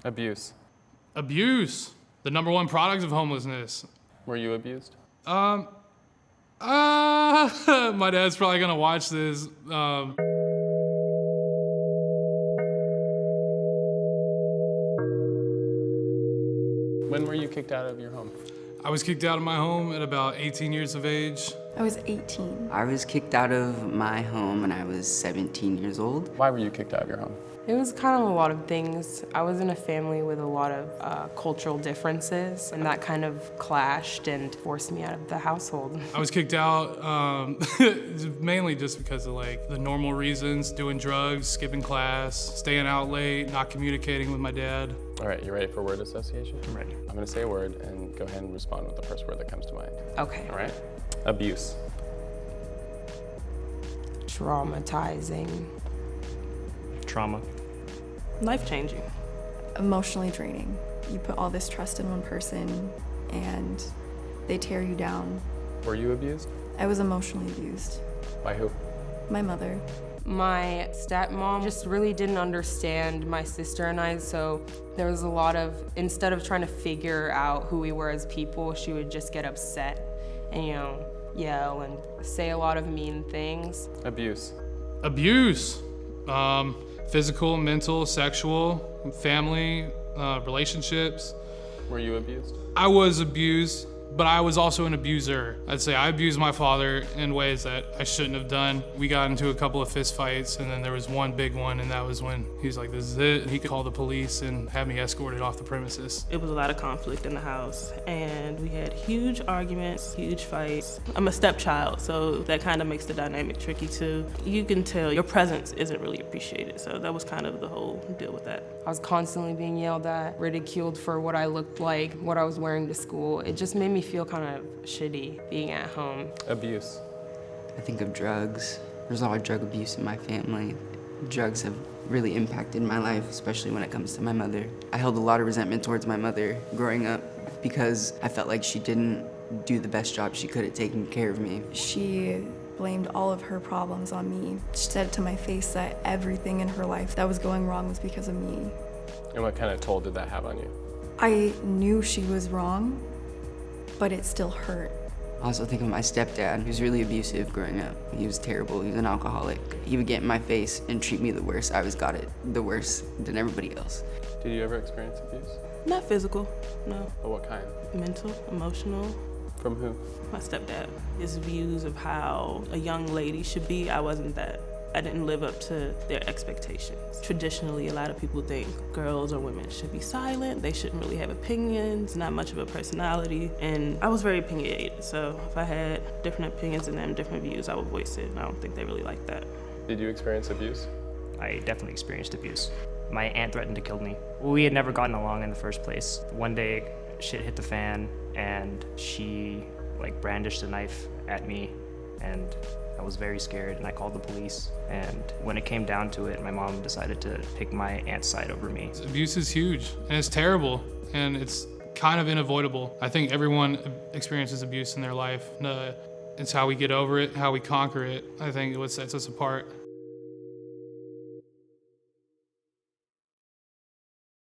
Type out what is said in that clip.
Abuse. Abuse, the number one product of homelessness. Were you abused? My dad's probably gonna watch this. When were you kicked out of your home? I was kicked out of my home at about 18 years of age. I was 18. I was kicked out of my home when I was 17 years old. Why were you kicked out of your home? It was kind of a lot of things. I was in a family with a lot of cultural differences, and that kind of clashed and forced me out of the household. I was kicked out mainly just because of like the normal reasons, doing drugs, skipping class, staying out late, not communicating with my dad. All right, you ready for word association? I'm ready. I'm gonna say a word and go ahead and respond with the first word that comes to mind. Okay. All right? Abuse. Traumatizing. Trauma. Life-changing. Emotionally draining. You put all this trust in one person and they tear you down. Were you abused? I was emotionally abused. By who? My mother. My stepmom just really didn't understand my sister and I, so there was a lot of, instead of trying to figure out who we were as people, she would just get upset and, yell and say a lot of mean things. Abuse. Abuse, physical, mental, sexual, family, relationships. Were you abused? I was abused, but I was also an abuser. I'd say I abused my father in ways that I shouldn't have done. We got into a couple of fist fights, and then there was one big one, and that was when he was like, this is it. He could call the police and have me escorted off the premises. It was a lot of conflict in the house, and we had huge arguments, huge fights. I'm a stepchild, so that kind of makes the dynamic tricky too. You can tell your presence isn't really appreciated, so that was kind of the whole deal with that. I was constantly being yelled at, ridiculed for what I looked like, what I was wearing to school. It just made me feel kind of shitty being at home. Abuse. I think of drugs. There's a lot of drug abuse in my family. Drugs have really impacted my life, especially when it comes to my mother. I held a lot of resentment towards my mother growing up because I felt like she didn't do the best job she could at taking care of me. She blamed all of her problems on me. She said to my face that everything in her life that was going wrong was because of me. And what kind of toll did that have on you? I knew she was wrong, but it still hurt. I also think of my stepdad. He was really abusive growing up. He was terrible. He was an alcoholic. He would get in my face and treat me the worst. I always got it the worse than everybody else. Did you ever experience abuse? Not physical, no. But what kind? Mental, emotional. From who? My stepdad. His views of how a young lady should be, I wasn't that. I didn't live up to their expectations. Traditionally, a lot of people think girls or women should be silent, they shouldn't really have opinions, not much of a personality, and I was very opinionated, so if I had different opinions than them, different views, I would voice it, and I don't think they really like that. Did you experience abuse? I definitely experienced abuse. My aunt threatened to kill me. We had never gotten along in the first place. One day, shit hit the fan, and she brandished a knife at me, and I was very scared, and I called the police. And when it came down to it, my mom decided to pick my aunt's side over me. Abuse is huge, and it's terrible, and it's kind of unavoidable. I think everyone experiences abuse in their life. It's how we get over it, how we conquer it. I think what sets us apart.